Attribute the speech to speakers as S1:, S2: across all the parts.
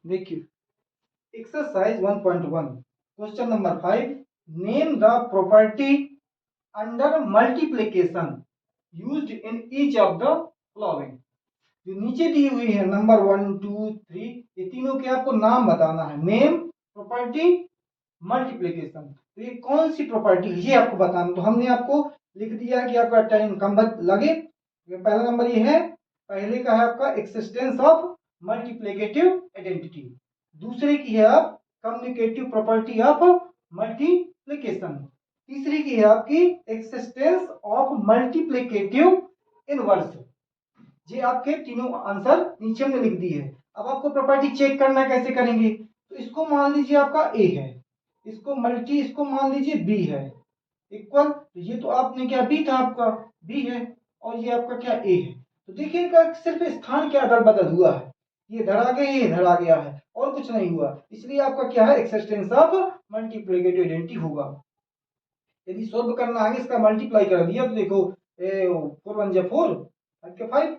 S1: देखिए exercise 1.1 question number 5, name the property under multiplication used in each of the following. जो नीचे दी हुई है नंबर 1 2 3, ये तीनों के आपको नाम बताना है। Name, property, multiplication. तो ये कौन सी प्रॉपर्टी है ये आपको बताना। तो हमने आपको लिख दिया कि आपका टाइम कम लगे। पहला नंबर ये है, पहले का है आपका एक्सिस्टेंस ऑफ मल्टीप्लिकेटिव आइडेंटिटी। दूसरे की है आप कम्युनिकेटिव प्रॉपर्टी ऑफ मल्टीप्लिकेशन। तीसरी की है आपकी एक्सिस्टेंस ऑफ मल्टीप्लिकेटिव इनवर्स। ये आपके तीनों आंसर नीचे में लिख दिए है। अब आपको प्रॉपर्टी चेक करना कैसे करेंगे, तो इसको मान लीजिए आपका ए है, इसको मान लीजिए बी है, इक्वल। तो ये तो आपने क्या बी था, आपका बी है, और ये आपका क्या ए है। तो देखिए इनका सिर्फ स्थान क्या अदल बदल हुआ है, ये इधर आ गया, ये इधर आ गया है, और कुछ नहीं हुआ। इसलिए आपका क्या है, एक्सिस्टेंस ऑफ मल्टीप्लिकेटिव आइडेंटिटी होगा। यदि सॉल्व करना है, इसका मल्टीप्लाई कर दिया तो देखो 4 1 जा 4, 5 के 5।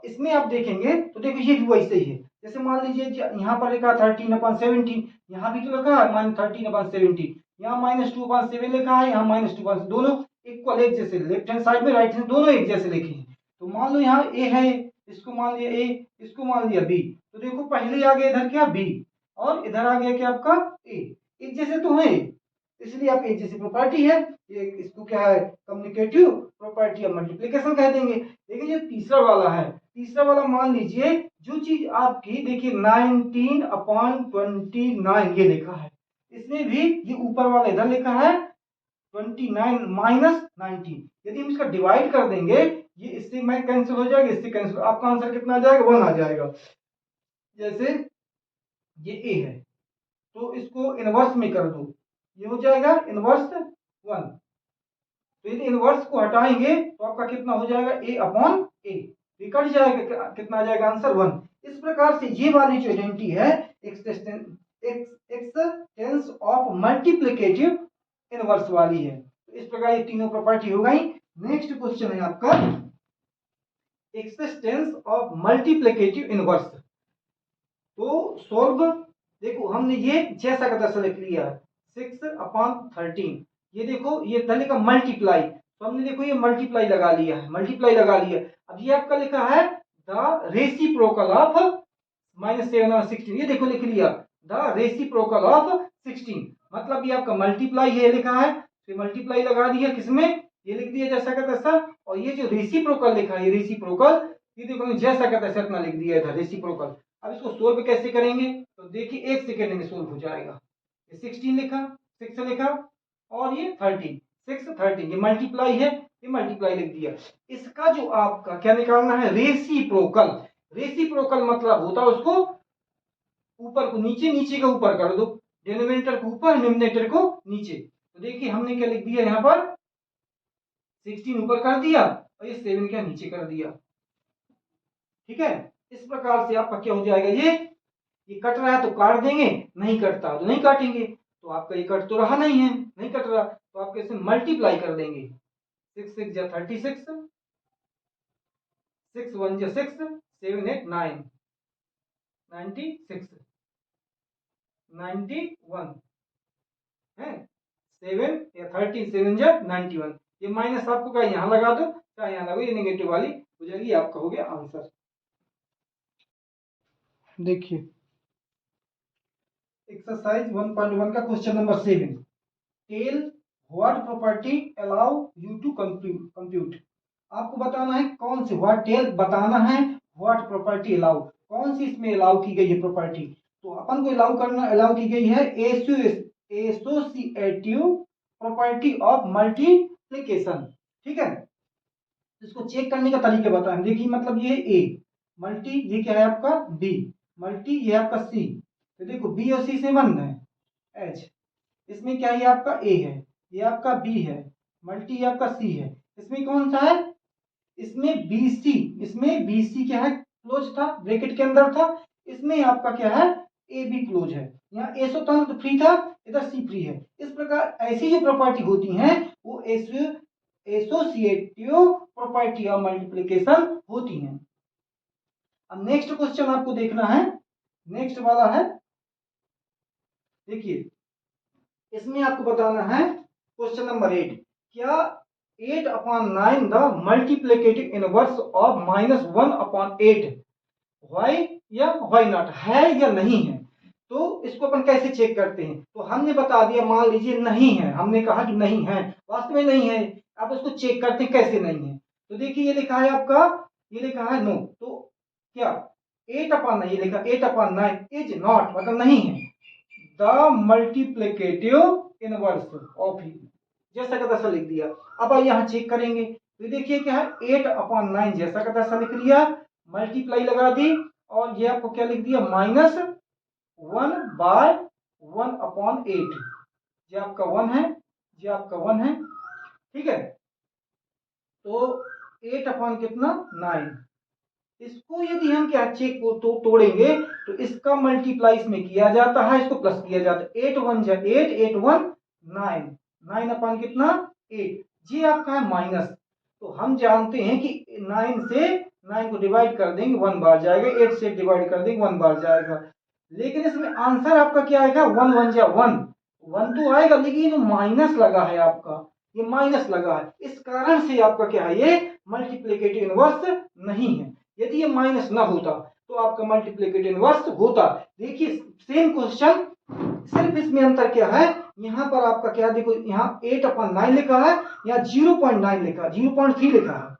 S1: इसमें आप देखेंगे तो देखो ये भी वैसे ही है। जैसे मान लीजिए यहाँ पर लिखा 13/17, यहाँ भी तो लिखा है -13/17, यहाँ -2/7 लिखा है, यहाँ -2, दोनों इक्वल एक जैसे, लेफ्ट हैंड साइड में राइट हैंड दोनों एक जैसे लिखे हैं। तो मान लो यहाँ ए है, इसको मान लिया ए, इसको मान लिया बी। तो देखो पहले आ गया इधर क्या बी, और इधर आ गया क्या आपका ए, एक जैसे तो है, इसलिए आप एक जैसी प्रॉपर्टी है। ये इसको क्या है, कम्युनिकेटिव प्रॉपर्टी ऑफ मल्टीप्लिकेशन कह देंगे। लेकिन ये तीसरा वाला है, तीसरा वाला मान लीजिए जो चीज आपकी देखिए 19/29 ये लिखा है, इसमें भी ये ऊपर वाला इधर लिखा है 29 -19। यदि हम इसका डिवाइड कर देंगे, ये इससे मैं कैंसिल हो जाएगा, इससे कैंसिल, आपका आंसर कितना आ जाएगा, 1 आ जाएगा। जैसे ये ए है तो इसको इनवर्स में कर दो, ये हो जाएगा इनवर्स 1। तो यदि इनवर्स को हटाएंगे तो आपका कितना हो जाएगा, ए अपॉन ए, ये कट जाएगा, कितना आ जाएगा आंसर 1। इस प्रकार से ये वाली जो आइडेंटिटी है एक्सटेंस ऑफ मल्टीप्लिकेटिव इनवर्स वाली है। तो इस प्रकार ये तीनों प्रॉपर्टी हो गई। नेक्स्ट क्वेश्चन है आपका एक्सिस्टेंस ऑफ मल्टीप्लिकेटिव इनवर्स। तो सॉल्व, देखो हमने ये जैसा का तैसा लिख लिया 6/13। ये देखो ये इधर का मल्टीप्लाई, तो हमने देखो ये मल्टीप्लाई लगा लिया है, मल्टीप्लाई लगा लिया। अब ये आपका लिखा है द रेसिप्रोकल ऑफ -7 और 16, ये देखो लिख लिया द रेसिप्रोकल ऑफ 16, मतलब ये आपका मल्टीप्लाई ये लिखा है, तो मल्टीप्लाई लगा दिया किसमें, ये लिख दिया जैसा का तैसा। और ये जो रेसिप्रोकल लिखा है, ये रेसिप्रोकल, ये देखो जैसा का तैसा इतना लिख दिया था रेसिप्रोकल। अब इसको सोल्व कैसे करेंगे, तो देखिए 1 सेकेंड में सोल्व हो जाएगा। ये 16 लिखा, 6 लिखा, और ये 13, 6 13, ये मल्टीप्लाई है, ये मल्टीप्लाई लिख दिया। इसका जो आपका क्या निकालना है, रेसिप्रोकल। रेसिप्रोकल मतलब होता है उसको ऊपर को नीचे, नीचे का ऊपर कर दो, डिनोमिनेटर को ऊपर, न्यूमरेटर को नीचे। तो देखिए हमने क्या लिख दिया यहाँ पर, 16 ऊपर कर दिया और ये 7 क्या नीचे कर दिया। ठीक है, इस प्रकार से आपका क्या हो जाएगा, ये कट रहा है तो काट देंगे, नहीं कटता तो नहीं काटेंगे। तो आपका ये कट तो रहा नहीं है, नहीं कट रहा, तो आप कैसे मल्टीप्लाई कर देंगे। 6 6 जा 36, 6 1 जा 6, 7 8 9, 96, 91 है, 7 या 13 7 जा 91। ये माइनस आपको क्या यहाँ लगा दो, क्या यहाँ लगा, ये नेगेटिव वाली हो जाएगी, आपका हो गया आंसर। देखिए एक्सरसाइज 1.1 का question number 7, tell what property allow you to compute. आपको बताना है कौन सी, व्हाट टेल बताना है, व्हाट प्रॉपर्टी अलाउ, कौन सी इसमें अलाउ की गई है प्रॉपर्टी। तो अपन को अलाउ की गई है एसोसिएटिव प्रॉपर्टी ऑफ मल्टीप्लिकेशन। ठीक है, इसको चेक करने का तरीका बताएं। देखिए मतलब ये ए मल्टी, ये क्या है आपका बी मल्टी, ये आपका सी। तो देखो बी और सी से बन है एच, इसमें क्या है आपका ए है, ये आपका बी है मल्टी, ये आपका सी है। इसमें कौन सा है, इसमें बीसी, इसमें बीसी क्या है, क्लोज था, ब्रैकेट के अंदर था। इसमें आपका क्या है, ए बी क्लोज है। यहाँ ए स्वतंत्र फ्री था, इधर सी फ्री है। इस प्रकार ऐसी जो प्रॉपर्टी होती हैं वो एसोसिएटिव प्रॉपर्टी ऑफ मल्टीप्लिकेशन होती हैं। अब नेक्स्ट क्वेश्चन आपको देखना है, नेक्स्ट वाला है, देखिए इसमें आपको बताना है क्वेश्चन नंबर 8, क्या 8/9 the multiplicative inverse of -1/8 why या वाई नॉट है या नहीं है। तो इसको अपन कैसे चेक करते हैं, तो हमने बता दिया, मान लीजिए नहीं है, हमने कहा कि नहीं है, वास्तव में नहीं है। आप उसको चेक करते हैं कैसे नहीं है, तो देखिए ये लिखा है आपका, ये लिखा है नो, तो क्या 8/9, ये लिखा 8/9 इज नॉट मतलब नहीं है द मल्टीप्लिकेटिव इनवर्स ऑफ ही, जैसा का तैसा लिख दिया। अब यहाँ चेक करेंगे तो देखिए क्या है 8/9 जैसा का तैसा लिख लिया, मल्टीप्लाई लगा दी और ये आपको क्या लिख दिया -1/1/8, ये आपका 1 है, ये आपका 1 है, ठीक है। तो 8 अपॉन कितना 9, इसको यदि हम क्या चेक को तो तोड़ेंगे तो इसका मल्टीप्लाई इसमें किया जाता है, इसको प्लस किया जाता है, 8 1 जा 8, 8 1 9, 9 अपॉन कितना 8, जी आपका है माइनस। तो हम जानते हैं कि 9 से 9 को डिवाइड कर देंगे 1 बार जाएगा, 8 से डिवाइड कर देंगे 1 बार जाएगा, लेकिन इसमें आंसर आपका क्या आएगा 1 1 जा 1, 1 तो आएगा लेकिन माइनस लगा है आपका, ये माइनस लगा है, इस कारण से आपका क्या है ये मल्टीप्लिकेटिव इनवर्स नहीं है। यदि ये माइनस ना होता तो आपका मल्टीप्लिकेटिव इनवर्स होता। देखिए सेम क्वेश्चन, सिर्फ इसमें अंतर क्या है, यहाँ पर आपका क्या देखो, यहाँ 8/9 लिखा है, यहाँ 0.9 लिखा, 0.3 लिखा है,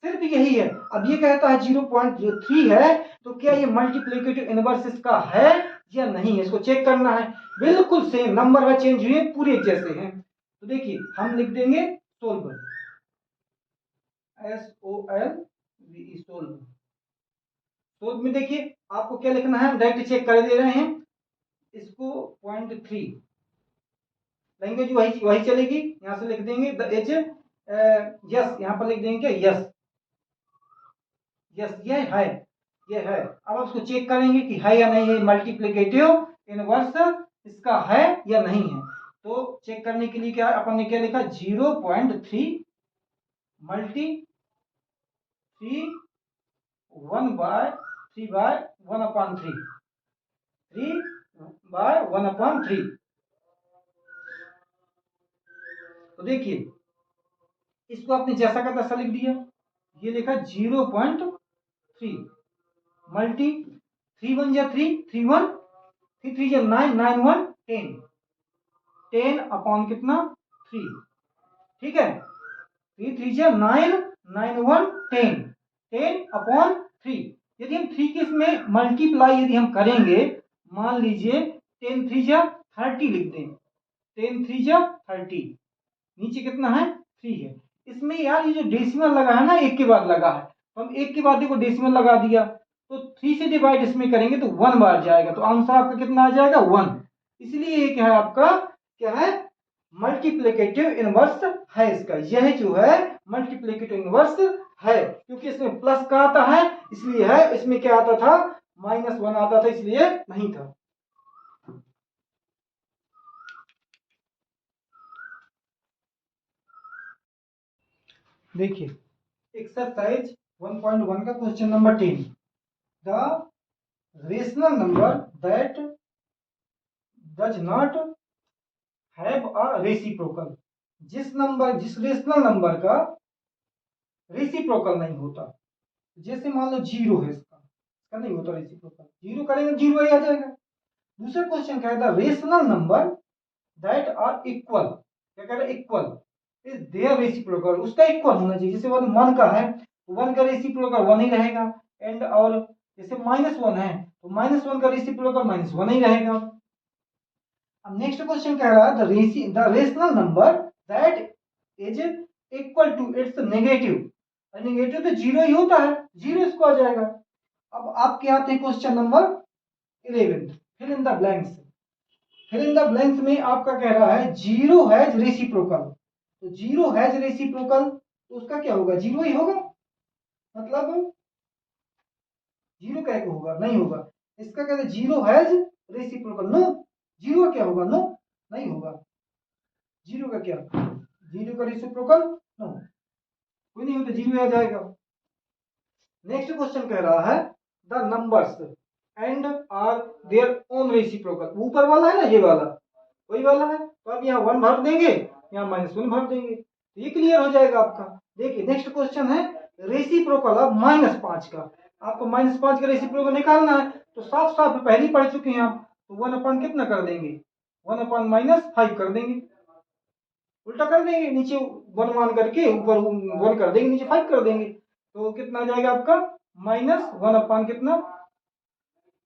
S1: सिर्फ यही है। अब ये कहता है 0.3 है, तो क्या ये मल्टीप्लिकेटिव इनवर्स इसका है या नहीं है, इसको चेक करना है। बिल्कुल सेम नंबर में चेंज हुए पूरे एक जैसे हैं, तो देखिए हम लिख देंगे सोल्व, SOLVE सोल्व। सोल्व में देखिए आपको क्या लिखना है, डायरेक्ट चेक कर दे रहे हैं, इसको 0.3 लैंग्वेज वही वही चलेगी, यहां से लिख देंगे द एज यस, यहां पर लिख देंगे यस, यस ये है, ये है। अब आप इसको चेक करेंगे कि है या नहीं है मल्टीप्लिकेटिव इनवर्स इसका है या नहीं है। तो चेक करने के लिए क्या अपन ने क्या लिखा 0.3 मल्टी 3 1/3 3/1/3। तो देखिए इसको आपने जैसा का तैसा लिख दिया, ये लिखा 0.3 मल्टी 3 1 जा 3 3 1 3 3 जा 9 9 1 10 10 अपॉन कितना 3, ठीक है, 3 3 जा 9 9 1 10 10 अपॉन 3। यदि हम 3 के इसमें मल्टीप्लाई यदि हम करेंगे, मान लीजिए 10 3 जा 30 लिख दें, 10 3 जा 30, नीचे कितना है 3 है। इसमें यार ये जो डेसिमल लगा है ना, एक के बाद लगा है, तो हम एक के बाद देखो डेसिमल लगा दिया, तो 3 से डिवाइड इसमें करेंगे तो 1 बार जाएगा, तो आंसर आपका कितना आ जाएगा 1। इसलिए ये क्या है आपका, क्या है मल्टीप्लिकेटिव इनवर्स है इसका, यह जो है मल्टीप्लिकेटिव इनवर्स है, क्योंकि इसमें प्लस का आता है इसलिए है, इसमें क्या आता था -1 आता था इसलिए नहीं था। देखिए एक्सरसाइज 1.1 का question number 10, the rational number that does not have a reciprocal, जिस रेशनल नंबर का रेसिप्रोकल नहीं होता, जैसे मान लो 0 है, इसका नहीं होता रेसिप्रोकल, 0 करेंगे 0 ही आ जाएगा। दूसरा क्वेश्चन क्या है, the rational number that are equal, क्या कह रहे हैं इक्वल इज देयर रेसिप्रोकल, उसका इक्वल होना चाहिए, जैसे 1 का है तो 1 का रेसिप्रोकल 1 ही रहेगा, एंड और जैसे -1 है तो -1 का रेसिप्रोकल -1 ही रहेगा। अब नेक्स्ट क्वेश्चन कह रहा है the rational number that is equal to its negative, negative तो 0 ही होता है, 0 इसको आ जाएगा। अब आपके आते हैं question number 11, fill in the blanks. Fill in the blanks में आपका कह रहा है 0 हैज रेसिप्रोकल, तो 0 हैज रेसिप्रोकल तो उसका क्या होगा 0 ही होगा, मतलब 0 का एक होगा नहीं होगा, इसका कहते हैं 0 हैज रेसिप्रोकल, नो 0 क्या होगा नो नहीं होगा, 0 का क्या 0 का रेसिप्रोकल नो, कोई नहीं होता 0 आ जाएगा। नेक्स्ट क्वेश्चन कह रहा है the numbers and are their own reciprocal. ऊपर वाला है ना, ये वाला वही वाला है, तो अब यहाँ 1 भर देंगे, यहाँ -1 भर देंगे, तो ये क्लियर हो जाएगा आपका। देखिए नेक्स्ट क्वेश्चन है रेसिप्रोकल ऑफ -5 का। आपको -5 का रेसिप्रोकल निकालना है, तो साफ साफ पहले ही पढ़ चुके हैं आप, तो 1 अपन कितना कर देंगे, 1 अपन -5 कर देंगे, उल्टा कर देंगे, नीचे 1 मान करके ऊपर 1 कर देंगे, नीचे 5 कर देंगे, तो कितना आ जाएगा आपका -1 अपान कितना,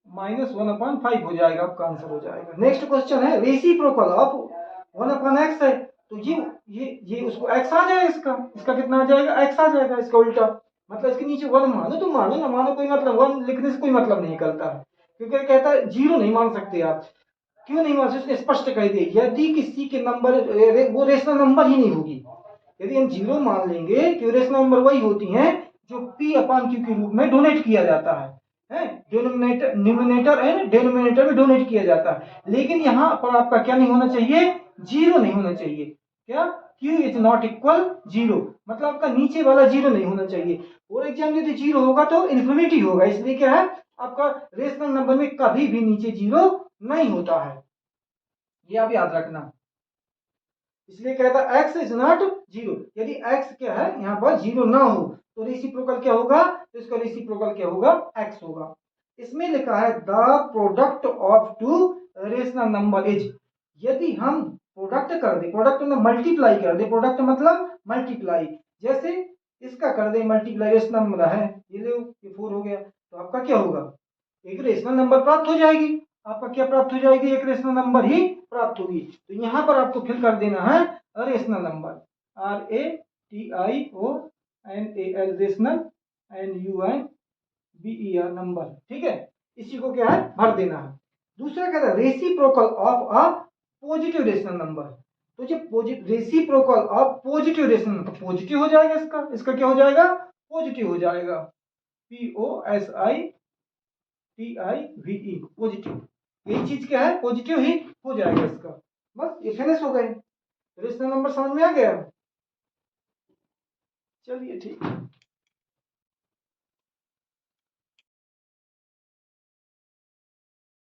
S1: -1/5 हो जाएगा, आपका आंसर हो जाएगा। नेक्स्ट क्वेश्चन है रेसिप्रोकल ऑफ 1/x है, तो ये उसको x आ जाएगा, इसका कितना आ जाएगा, x आ जाएगा, इसका उल्टा, मतलब इसके नीचे 1 मानो तो मानो, ना मानो कोई मतलब, 1 लिखने से कोई मतलब नहीं निकलता है, क्योंकि कहता है 0 नहीं मान सकते आप। क्यों नहीं मान सकते, उसने स्पष्ट कह दिया यदि किसी के नंबर वो रेशनल नंबर ही नहीं होगी। यदि हम 0 मान लेंगे, कि रेशनल नंबर वही होती हैं जो p/q के रूप में डोनेट किया जाता है, डिनोमिनेटर न्यूमिनेटर एंड डिनोमिनेटर में डोनेट किया जाता है, लेकिन यहाँ पर आपका क्या नहीं होना चाहिए, 0 नहीं होना चाहिए। क्या, q इज नॉट इक्वल 0, मतलब आपका नीचे वाला 0 नहीं होना चाहिए। और एग्जाम यदि 0 होगा तो इन्फिनिटी होगा, इसलिए क्या है आपका रेशनल नंबर में कभी भी नीचे 0 नहीं होता है, ये आप याद रखना। इसलिए कहता है x इज नॉट 0, यदि x क्या है यहाँ पर 0 ना हो तो रेसिप्रोकल क्या होगा, तो इसका रेसिप्रोकल क्या होगा, x होगा। इसमें लिखा है the product of two rational number is, यदि हम प्रोडक्ट कर दे, प्रोडक्ट में मल्टीप्लाई कर दे, प्रोडक्ट मतलब मल्टीप्लाई, जैसे इसका कर दे मल्टीप्लाई, रेशनल नंबर है ये लो, ये 4 हो गया, तो आपका क्या होगा, एक रेशनल नंबर प्राप्त हो जाएगी, आपका क्या प्राप्त हो जाएगी, एक रेशनल नंबर ही प्राप्त होगी। तो यहाँ पर आपको फिल कर देना है rational number, RATIONAL rational, NUMBER number, ठीक है, इसी को क्या है भर देना है। दूसरा कहता है reciprocal of a positive rational number, तो जो reciprocal of positive rational number, तो पॉजिटिव हो जाएगा, इसका क्या हो जाएगा, पॉजिटिव हो जाएगा, POSITIVE, पॉजिटिव, यही चीज क्या है, पॉजिटिव ही हो जाएगा इसका। बस ये फिनिश हो गए, रेशनल नंबर समझ में आ गया, चलिए ठीक है।